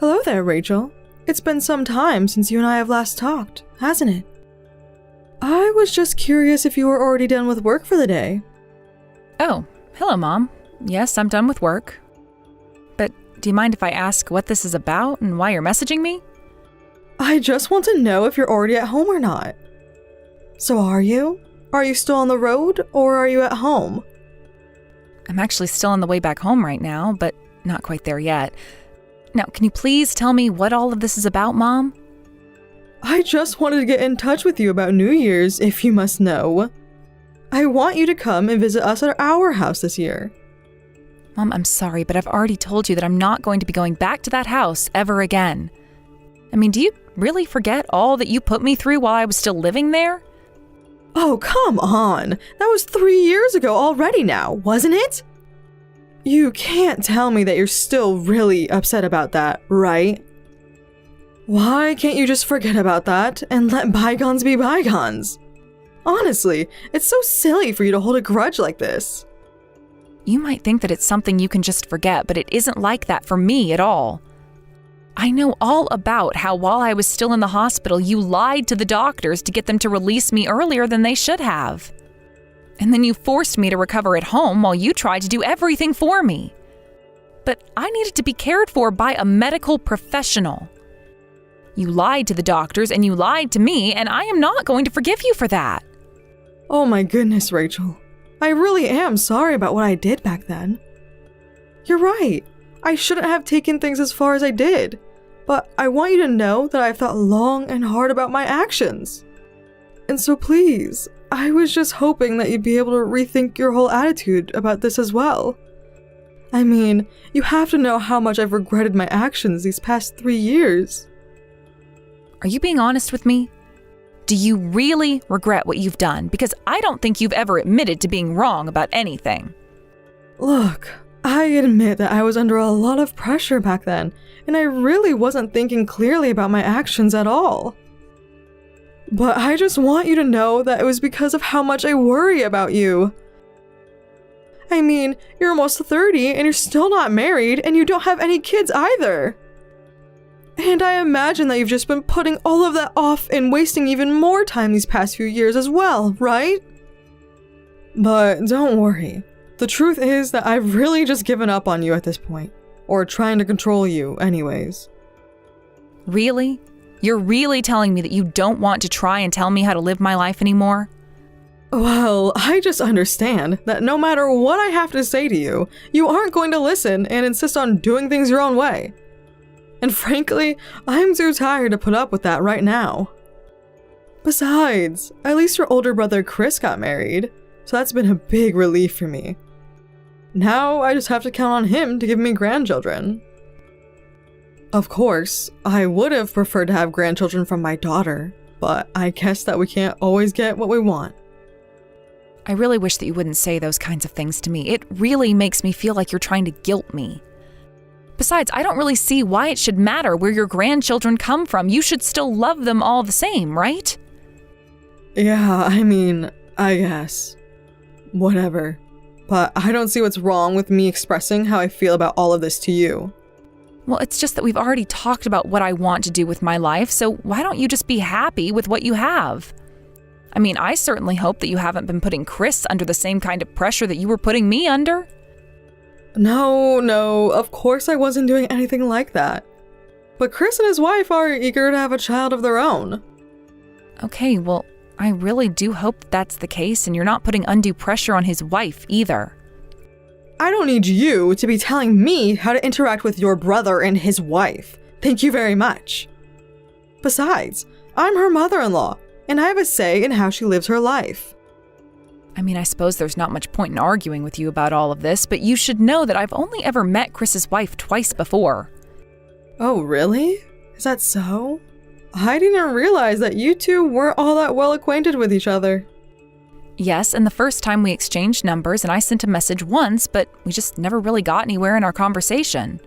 Hello there, Rachel. It's been some time since you and I have last talked, hasn't it? I was just curious if you were already done with work for the day. Oh, hello, Mom. Yes, I'm done with work. But do you mind if I ask what this is about and why you're messaging me? I just want to know if you're already at home or not. So are you? Are you still on the road, or are you at home? I'm actually still on the way back home right now, but not quite there yet. Now, can you please tell me what all of this is about, Mom? I just wanted to get in touch with you about New Year's, if you must know. I want you to come and visit us at our house this year. Mom, I'm sorry, but I've already told you that I'm not going to be going back to that house ever again. I mean, do you really forget all that you put me through while I was still living there? Oh, come on. That was 3 years ago already now, wasn't it? You can't tell me that you're still really upset about that, right? Why can't you just forget about that and let bygones be bygones? Honestly, it's so silly for you to hold a grudge like this. You might think that it's something you can just forget, but it isn't like that for me at all. I know all about how while I was still in the hospital, you lied to the doctors to get them to release me earlier than they should have. And then you forced me to recover at home while you tried to do everything for me. But I needed to be cared for by a medical professional. You lied to the doctors and you lied to me, and I am not going to forgive you for that. Oh my goodness, Rachel. I really am sorry about what I did back then. You're right. I shouldn't have taken things as far as I did. But I want you to know that I've thought long and hard about my actions. And so please, I was just hoping that you'd be able to rethink your whole attitude about this as well. I mean, you have to know how much I've regretted my actions these past 3 years. Are you being honest with me? Do you really regret what you've done? Because I don't think you've ever admitted to being wrong about anything. Look, I admit that I was under a lot of pressure back then, and I really wasn't thinking clearly about my actions at all. But I just want you to know that it was because of how much I worry about you. I mean, you're almost 30 and you're still not married, and you don't have any kids either. And I imagine that you've just been putting all of that off and wasting even more time these past few years as well, right? But don't worry. The truth is that I've really just given up on you at this point. Or trying to control you, anyways. Really? You're really telling me that you don't want to try and tell me how to live my life anymore? Well, I just understand that no matter what I have to say to you, you aren't going to listen and insist on doing things your own way. And frankly, I'm too tired to put up with that right now. Besides, at least your older brother Chris got married, so that's been a big relief for me. Now I just have to count on him to give me grandchildren. Of course, I would have preferred to have grandchildren from my daughter, but I guess that we can't always get what we want. I really wish that you wouldn't say those kinds of things to me. It really makes me feel like you're trying to guilt me. Besides, I don't really see why it should matter where your grandchildren come from. You should still love them all the same, right? Yeah, I mean, I guess. Whatever. But I don't see what's wrong with me expressing how I feel about all of this to you. Well, it's just that we've already talked about what I want to do with my life, so why don't you just be happy with what you have? I mean, I certainly hope that you haven't been putting Chris under the same kind of pressure that you were putting me under. No, of course I wasn't doing anything like that. But Chris and his wife are eager to have a child of their own. Okay, well, I really do hope that's the case and you're not putting undue pressure on his wife either. I don't need you to be telling me how to interact with your brother and his wife. Thank you very much. Besides, I'm her mother-in-law, and I have a say in how she lives her life. I mean, I suppose there's not much point in arguing with you about all of this, but you should know that I've only ever met Chris's wife twice before. Oh, really? Is that so? I didn't realize that you two weren't all that well acquainted with each other. Yes, and the first time we exchanged numbers and I sent a message once, but we just never really got anywhere in our conversation.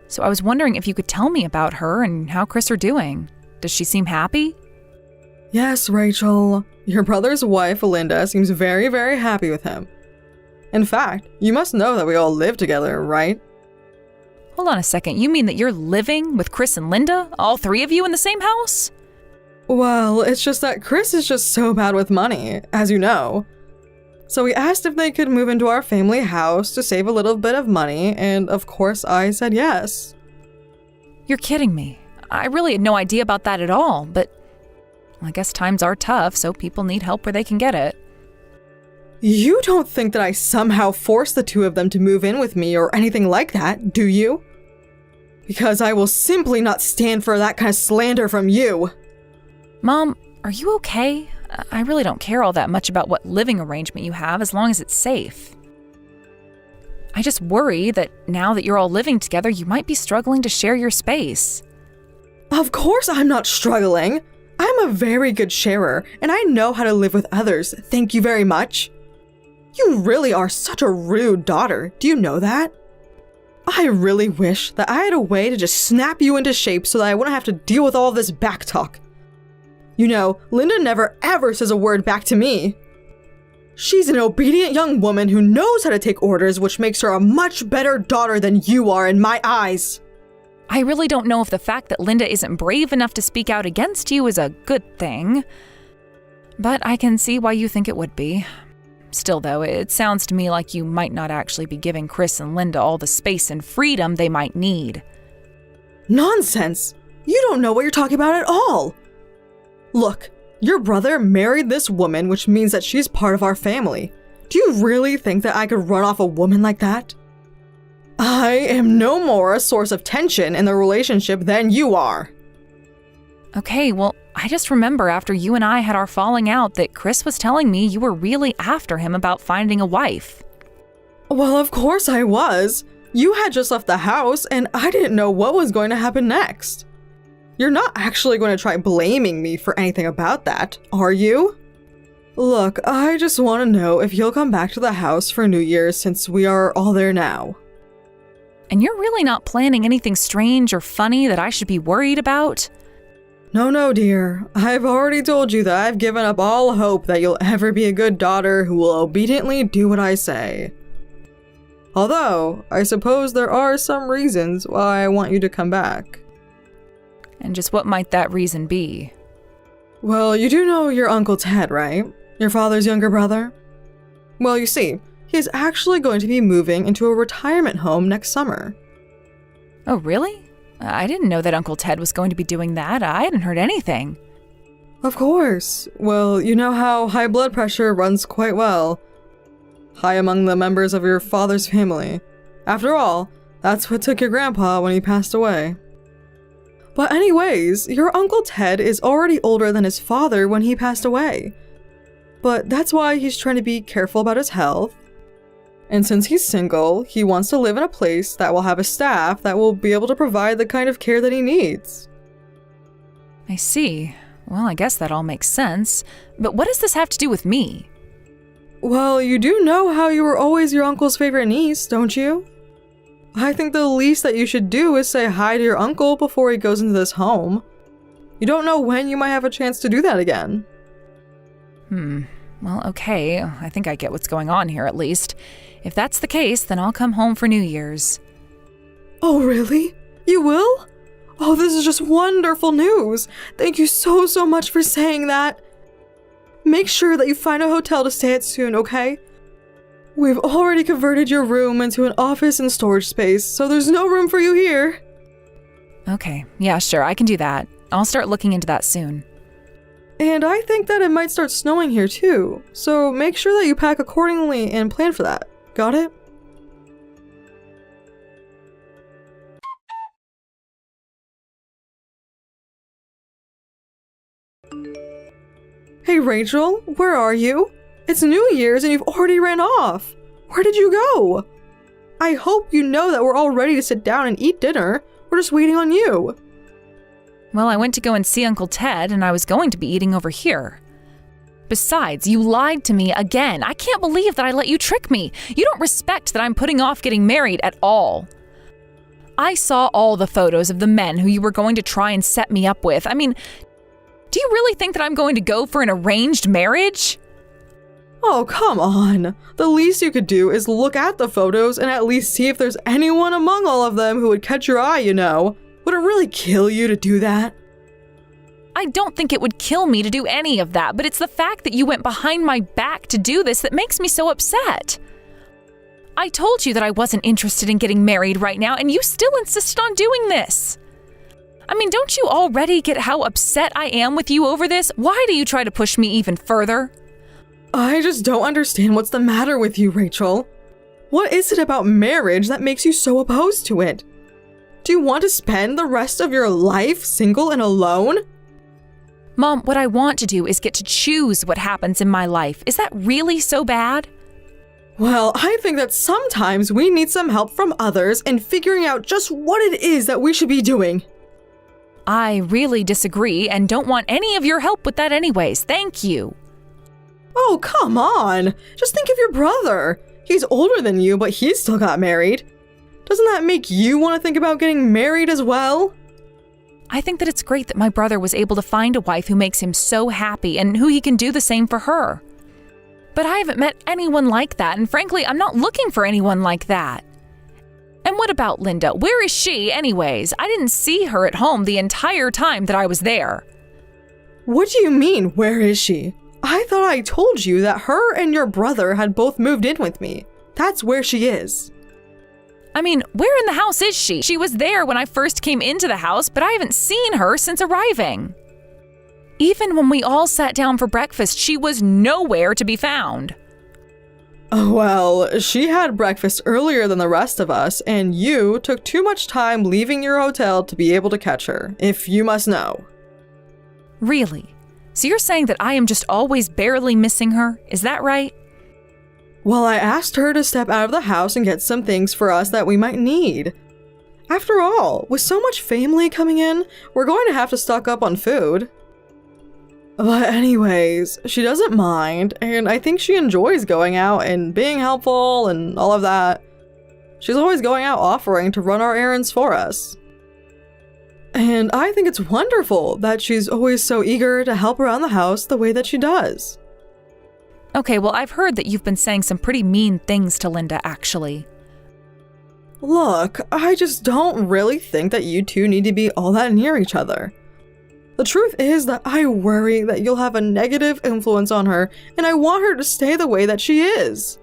So I was wondering if you could tell me about her and how Chris are doing. Does she seem happy? Yes, Rachel. Your brother's wife, Linda, seems very, very happy with him. In fact, you must know that we all live together, right? Hold on a second. You mean that you're living with Chris and Linda? All three of you in the same house? Well, it's just that Chris is just so bad with money, as you know. So we asked if they could move into our family house to save a little bit of money, and of course I said yes. You're kidding me. I really had no idea about that at all, but I guess times are tough, so people need help where they can get it. You don't think that I somehow forced the two of them to move in with me or anything like that, do you? Because I will simply not stand for that kind of slander from you. Mom, are you okay? I really don't care all that much about what living arrangement you have as long as it's safe. I just worry that now that you're all living together, you might be struggling to share your space. Of course I'm not struggling. I'm a very good sharer, and I know how to live with others, thank you very much. You really are such a rude daughter, do you know that? I really wish that I had a way to just snap you into shape so that I wouldn't have to deal with all this backtalk. You know, Linda never ever says a word back to me. She's an obedient young woman who knows how to take orders, which makes her a much better daughter than you are in my eyes. I really don't know if the fact that Linda isn't brave enough to speak out against you is a good thing, but I can see why you think it would be. Still, though, it sounds to me like you might not actually be giving Chris and Linda all the space and freedom they might need. Nonsense! You don't know what you're talking about at all! Look, your brother married this woman, which means that she's part of our family. Do you really think that I could run off a woman like that? I am no more a source of tension in the relationship than you are. Okay, well, I just remember after you and I had our falling out that Chris was telling me you were really after him about finding a wife. Well, of course I was. You had just left the house, and I didn't know what was going to happen next. You're not actually going to try blaming me for anything about that, are you? Look, I just want to know if you'll come back to the house for New Year's since we are all there now. And you're really not planning anything strange or funny that I should be worried about? No, dear. I've already told you that I've given up all hope that you'll ever be a good daughter who will obediently do what I say. Although, I suppose there are some reasons why I want you to come back. And just what might that reason be? Well, you do know your Uncle Ted, right? Your father's younger brother? Well, you see, he's actually going to be moving into a retirement home next summer. Oh, really? I didn't know that Uncle Ted was going to be doing that. I hadn't heard anything. Of course. Well, you know how high blood pressure runs quite well. High among the members of your father's family. After all, that's what took your grandpa when he passed away. But anyways, your Uncle Ted is already older than his father when he passed away. But that's why he's trying to be careful about his health. And since he's single, he wants to live in a place that will have a staff that will be able to provide the kind of care that he needs. I see. Well, I guess that all makes sense. But what does this have to do with me? Well, you do know how you were always your uncle's favorite niece, don't you? I think the least that you should do is say hi to your uncle before he goes into this home. You don't know when you might have a chance to do that again. Well, okay. I think I get what's going on here, at least. If that's the case, then I'll come home for New Year's. Oh, really? You will? Oh, this is just wonderful news. Thank you so much for saying that. Make sure that you find a hotel to stay at soon, okay? We've already converted your room into an office and storage space, so there's no room for you here. Okay, yeah, sure, I can do that. I'll start looking into that soon. And I think that it might start snowing here too, so make sure that you pack accordingly and plan for that. Got it? Hey Rachel, where are you? It's New Year's and you've already ran off. Where did you go? I hope you know that we're all ready to sit down and eat dinner. We're just waiting on you. Well, I went to go and see Uncle Ted, and I was going to be eating over here. Besides, you lied to me again. I can't believe that I let you trick me. You don't respect that I'm putting off getting married at all. I saw all the photos of the men who you were going to try and set me up with. I mean, do you really think that I'm going to go for an arranged marriage? Oh, come on. The least you could do is look at the photos and at least see if there's anyone among all of them who would catch your eye, you know. Would it really kill you to do that? I don't think it would kill me to do any of that, but it's the fact that you went behind my back to do this that makes me so upset. I told you that I wasn't interested in getting married right now, and you still insisted on doing this. I mean, don't you already get how upset I am with you over this? Why do you try to push me even further? I just don't understand what's the matter with you, Rachel. What is it about marriage that makes you so opposed to it? Do you want to spend the rest of your life single and alone? Mom, what I want to do is get to choose what happens in my life. Is that really so bad? Well, I think that sometimes we need some help from others in figuring out just what it is that we should be doing. I really disagree and don't want any of your help with that anyways. Thank you. Oh, come on. Just think of your brother. He's older than you, but he's still got married. Doesn't that make you want to think about getting married as well? I think that it's great that my brother was able to find a wife who makes him so happy and who he can do the same for her. But I haven't met anyone like that, and frankly, I'm not looking for anyone like that. And what about Linda? Where is she anyways? I didn't see her at home the entire time that I was there. What do you mean, where is she? I thought I told you that her and your brother had both moved in with me. That's where she is. I mean, where in the house is she? She was there when I first came into the house, but I haven't seen her since arriving. Even when we all sat down for breakfast, she was nowhere to be found. Well, she had breakfast earlier than the rest of us, and you took too much time leaving your hotel to be able to catch her, if you must know. Really? So you're saying that I am just always barely missing her? Is that right? Well, I asked her to step out of the house and get some things for us that we might need. After all, with so much family coming in, we're going to have to stock up on food. But anyways, she doesn't mind, and I think she enjoys going out and being helpful and all of that. She's always going out offering to run our errands for us. And I think it's wonderful that she's always so eager to help around the house the way that she does. Okay, well, I've heard that you've been saying some pretty mean things to Linda, actually. Look, I just don't really think that you two need to be all that near each other. The truth is that I worry that you'll have a negative influence on her, and I want her to stay the way that she is.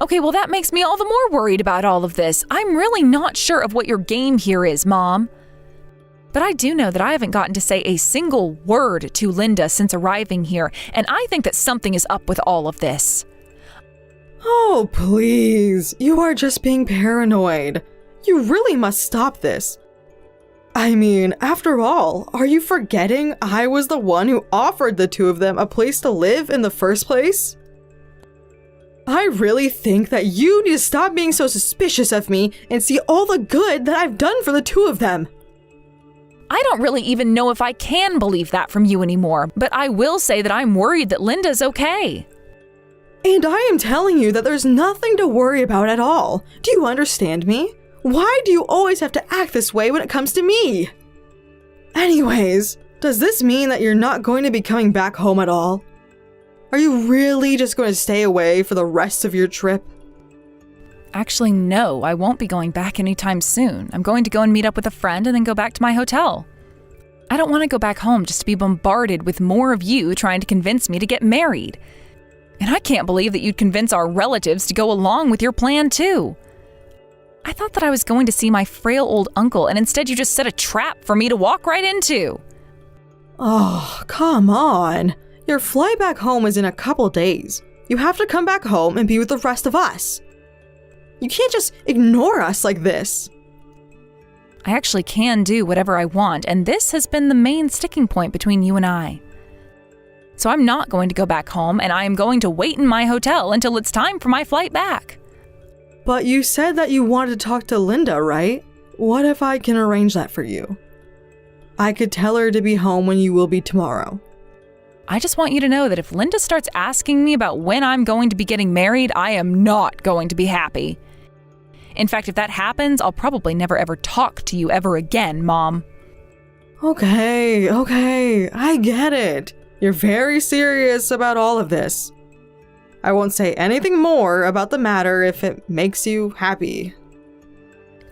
Okay, well, that makes me all the more worried about all of this. I'm really not sure of what your game here is, Mom. But I do know that I haven't gotten to say a single word to Linda since arriving here, and I think that something is up with all of this. Oh, please. You are just being paranoid. You really must stop this. I mean, after all, are you forgetting I was the one who offered the two of them a place to live in the first place? I really think that you need to stop being so suspicious of me and see all the good that I've done for the two of them. I don't really even know if I can believe that from you anymore, but I will say that I'm worried that Linda's okay. And I am telling you that there's nothing to worry about at all. Do you understand me? Why do you always have to act this way when it comes to me? Anyways, does this mean that you're not going to be coming back home at all? Are you really just going to stay away for the rest of your trip? Actually, no, I won't be going back anytime soon. I'm going to go and meet up with a friend and then go back to my hotel. I don't want to go back home just to be bombarded with more of you trying to convince me to get married. And I can't believe that you'd convince our relatives to go along with your plan too. I thought that I was going to see my frail old uncle, and instead you just set a trap for me to walk right into. Oh, come on. Your flight back home is in a couple days. You have to come back home and be with the rest of us. You can't just ignore us like this. I actually can do whatever I want, and this has been the main sticking point between you and I. So I'm not going to go back home, and I am going to wait in my hotel until it's time for my flight back. But you said that you wanted to talk to Linda, right? What if I can arrange that for you? I could tell her to be home when you will be tomorrow. I just want you to know that if Linda starts asking me about when I'm going to be getting married, I am not going to be happy. In fact, if that happens, I'll probably never ever talk to you ever again, Mom. Okay, I get it. You're very serious about all of this. I won't say anything more about the matter if it makes you happy.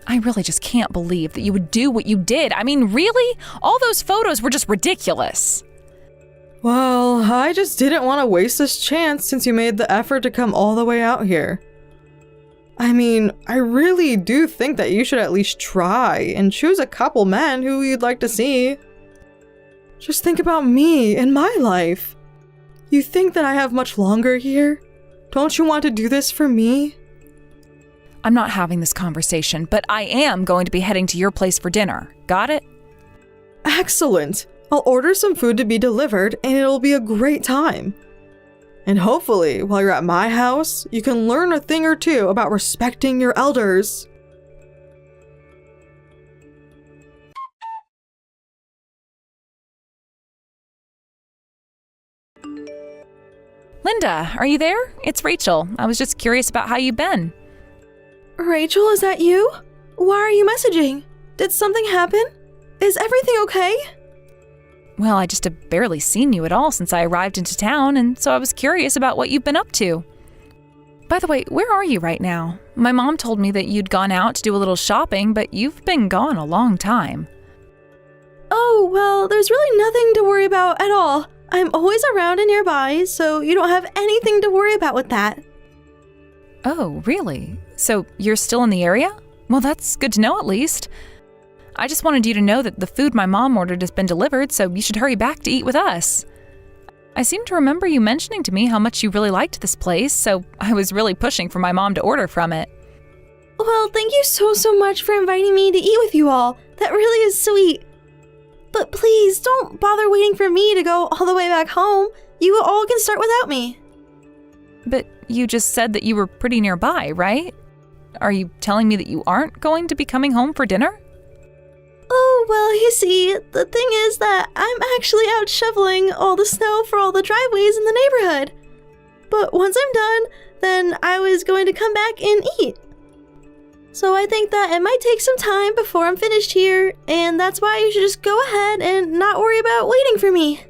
I really just can't believe that you would do what you did. I mean, really? All those photos were just ridiculous. Well, I just didn't want to waste this chance since you made the effort to come all the way out here. I mean, I really do think that you should at least try and choose a couple men who you'd like to see. Just think about me and my life. You think that I have much longer here? Don't you want to do this for me? I'm not having this conversation, but I am going to be heading to your place for dinner. Got it? Excellent. I'll order some food to be delivered and it'll be a great time. And hopefully, while you're at my house, you can learn a thing or two about respecting your elders. Linda, are you there? It's Rachel. I was just curious about how you've been. Rachel, is that you? Why are you messaging? Did something happen? Is everything okay? Well, I just have barely seen you at all since I arrived into town, and so I was curious about what you've been up to. By the way, where are you right now? My mom told me that you'd gone out to do a little shopping, but you've been gone a long time. Oh, well, there's really nothing to worry about at all. I'm always around and nearby, so you don't have anything to worry about with that. Oh, really? So you're still in the area? Well, that's good to know at least. I just wanted you to know that the food my mom ordered has been delivered, so you should hurry back to eat with us. I seem to remember you mentioning to me how much you really liked this place, so I was really pushing for my mom to order from it. Well, thank you so much for inviting me to eat with you all. That really is sweet. But please, don't bother waiting for me to go all the way back home. You all can start without me. But you just said that you were pretty nearby, right? Are you telling me that you aren't going to be coming home for dinner? Oh, well, you see, the thing is that I'm actually out shoveling all the snow for all the driveways in the neighborhood. But once I'm done, then I was going to come back and eat. So I think that it might take some time before I'm finished here, and that's why you should just go ahead and not worry about waiting for me.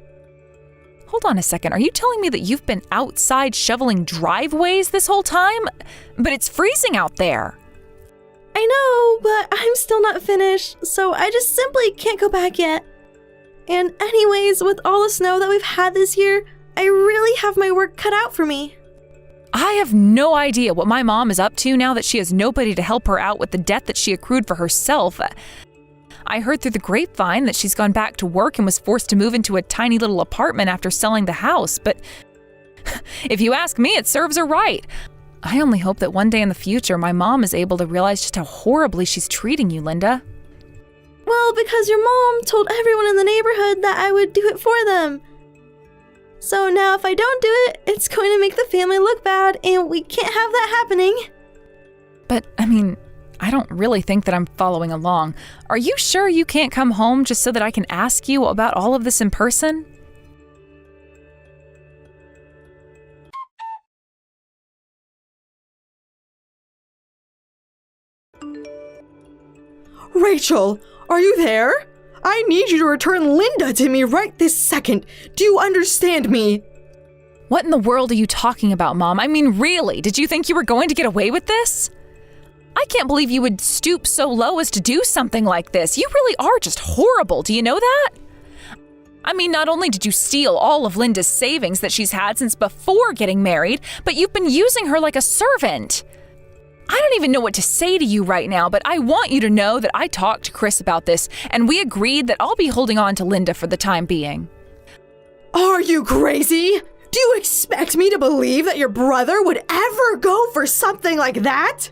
Hold on a second, are you telling me that you've been outside shoveling driveways this whole time? But it's freezing out there. I know, but I'm still not finished, so I just simply can't go back yet. And anyways, with all the snow that we've had this year, I really have my work cut out for me. I have no idea what my mom is up to now that she has nobody to help her out with the debt that she accrued for herself. I heard through the grapevine that she's gone back to work and was forced to move into a tiny little apartment after selling the house, but if you ask me, it serves her right. I only hope that one day in the future my mom is able to realize just how horribly she's treating you, Linda. Well, because your mom told everyone in the neighborhood that I would do it for them. So now if I don't do it, it's going to make the family look bad, and we can't have that happening. But, I mean, I don't really think that I'm following along. Are you sure you can't come home just so that I can ask you about all of this in person? Rachel, are you there? I need you to return Linda to me right this second. Do you understand me? What in the world are you talking about, Mom? I mean, really, did you think you were going to get away with this? I can't believe you would stoop so low as to do something like this. You really are just horrible, do you know that? I mean, not only did you steal all of Linda's savings that she's had since before getting married, but you've been using her like a servant. I don't even know what to say to you right now, but I want you to know that I talked to Chris about this, and we agreed that I'll be holding on to Linda for the time being. Are you crazy? Do you expect me to believe that your brother would ever go for something like that?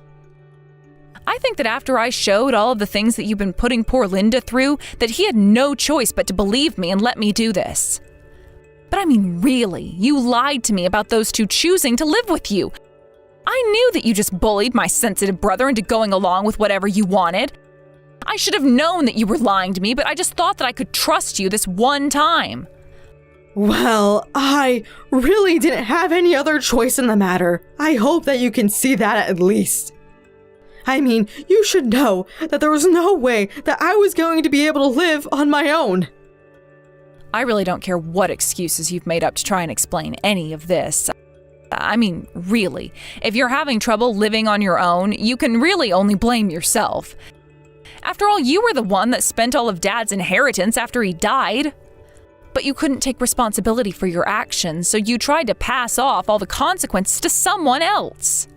I think that after I showed all of the things that you've been putting poor Linda through, that he had no choice but to believe me and let me do this. But I mean, really, you lied to me about those two choosing to live with you. I knew that you just bullied my sensitive brother into going along with whatever you wanted. I should have known that you were lying to me, but I just thought that I could trust you this one time. Well, I really didn't have any other choice in the matter. I hope that you can see that at least. I mean, you should know that there was no way that I was going to be able to live on my own. I really don't care what excuses you've made up to try and explain any of this. I mean, really, if you're having trouble living on your own, you can really only blame yourself. After all, you were the one that spent all of Dad's inheritance after he died. But you couldn't take responsibility for your actions, so you tried to pass off all the consequences to someone else.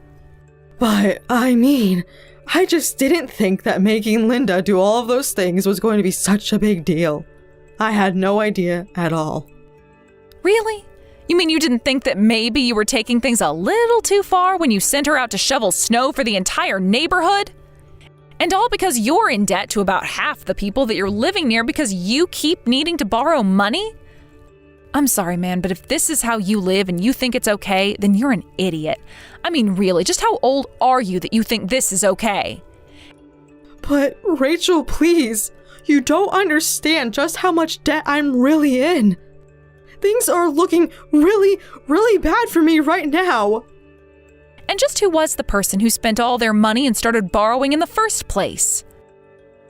But, I mean, I just didn't think that making Linda do all of those things was going to be such a big deal. I had no idea at all. Really? You mean you didn't think that maybe you were taking things a little too far when you sent her out to shovel snow for the entire neighborhood? And all because you're in debt to about half the people that you're living near because you keep needing to borrow money? I'm sorry, man, but if this is how you live and you think it's okay, then you're an idiot. I mean, really, just how old are you that you think this is okay? But, Rachel, please, you don't understand just how much debt I'm really in. Things are looking really, really bad for me right now. And just who was the person who spent all their money and started borrowing in the first place?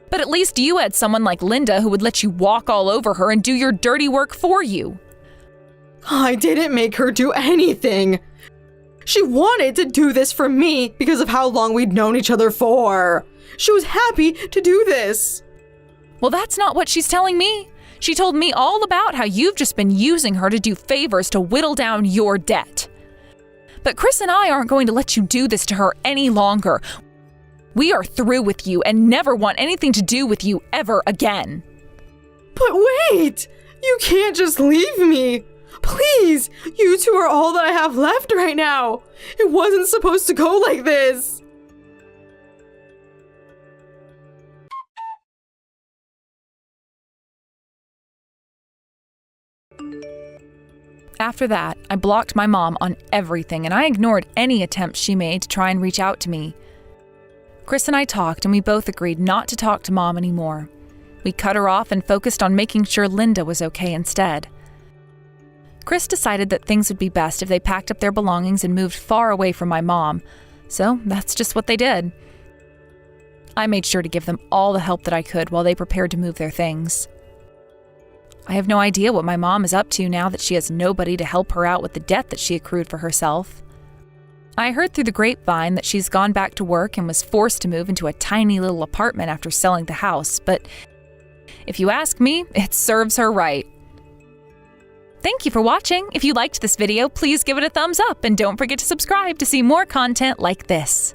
But at least you had someone like Linda who would let you walk all over her and do your dirty work for you. I didn't make her do anything. She wanted to do this for me because of how long we'd known each other for. She was happy to do this. Well, that's not what she's telling me. She told me all about how you've just been using her to do favors to whittle down your debt. But Chris and I aren't going to let you do this to her any longer. We are through with you and never want anything to do with you ever again. But wait! You can't just leave me! Please! You two are all that I have left right now! It wasn't supposed to go like this! After that, I blocked my mom on everything and I ignored any attempts she made to try and reach out to me. Chris and I talked and we both agreed not to talk to Mom anymore. We cut her off and focused on making sure Linda was okay instead. Chris decided that things would be best if they packed up their belongings and moved far away from my mom, so that's just what they did. I made sure to give them all the help that I could while they prepared to move their things. I have no idea what my mom is up to now that she has nobody to help her out with the debt that she accrued for herself. I heard through the grapevine that she's gone back to work and was forced to move into a tiny little apartment after selling the house, but if you ask me, it serves her right. Thank you for watching. If you liked this video, please give it a thumbs up and don't forget to subscribe to see more content like this.